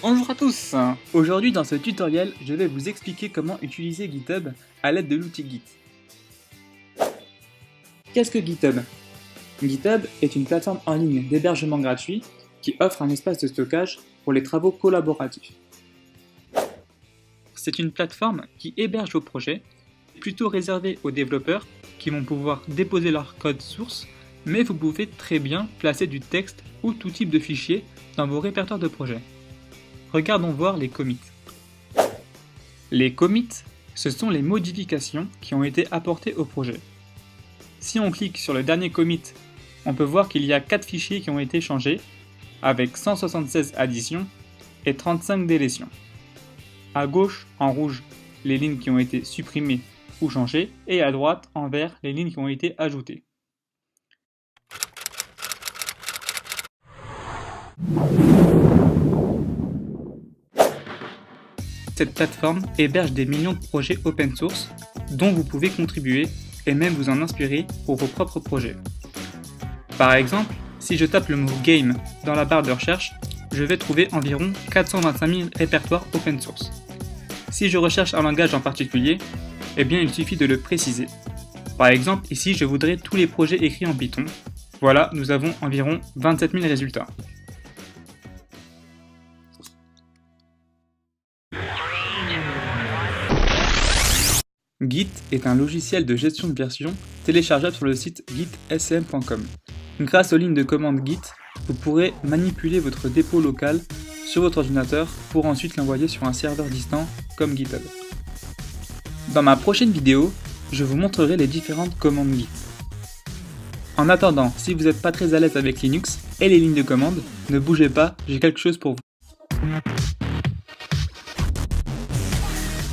Bonjour à tous. Aujourd'hui dans ce tutoriel, je vais vous expliquer comment utiliser GitHub à l'aide de l'outil Git. Qu'est-ce que GitHub? GitHub est une plateforme en ligne d'hébergement gratuit qui offre un espace de stockage pour les travaux collaboratifs. C'est une plateforme qui héberge vos projets, plutôt réservée aux développeurs qui vont pouvoir déposer leur code source, mais vous pouvez très bien placer du texte ou tout type de fichier dans vos répertoires de projets. Regardons voir les commits. Les commits, ce sont les modifications qui ont été apportées au projet. Si on clique sur le dernier commit, on peut voir qu'il y a 4 fichiers qui ont été changés, avec 176 additions et 35 délétions. À gauche, en rouge, les lignes qui ont été supprimées ou changées, et à droite, en vert, les lignes qui ont été ajoutées. Cette plateforme héberge des millions de projets open source dont vous pouvez contribuer et même vous en inspirer pour vos propres projets. Par exemple, si je tape le mot game dans la barre de recherche, je vais trouver environ 425 000 répertoires open source. Si je recherche un langage en particulier, eh bien il suffit de le préciser. Par exemple, ici je voudrais tous les projets écrits en Python. Voilà, nous avons environ 27 000 résultats. Git est un logiciel de gestion de version téléchargeable sur le site gitsm.com. Grâce aux lignes de commande Git, vous pourrez manipuler votre dépôt local sur votre ordinateur pour ensuite l'envoyer sur un serveur distant comme GitHub. Dans ma prochaine vidéo, je vous montrerai les différentes commandes Git. En attendant, si vous n'êtes pas très à l'aise avec Linux et les lignes de commande, ne bougez pas, j'ai quelque chose pour vous.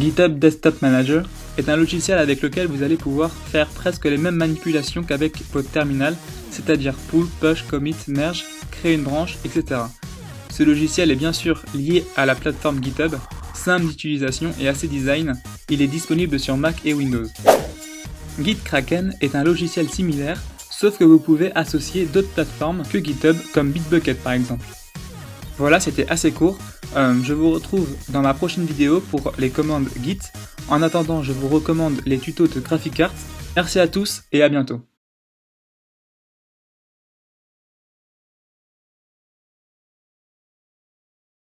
GitHub Desktop Manager est un logiciel avec lequel vous allez pouvoir faire presque les mêmes manipulations qu'avec votre terminal, c'est-à-dire pull, push, commit, merge, créer une branche, etc. Ce logiciel est bien sûr lié à la plateforme GitHub, simple d'utilisation et assez design, il est disponible sur Mac et Windows. GitKraken est un logiciel similaire, sauf que vous pouvez associer d'autres plateformes que GitHub, comme Bitbucket par exemple. Voilà, c'était assez court. Je vous retrouve dans ma prochaine vidéo pour les commandes Git. En attendant, je vous recommande les tutos de GraphiCart. Merci à tous et à bientôt.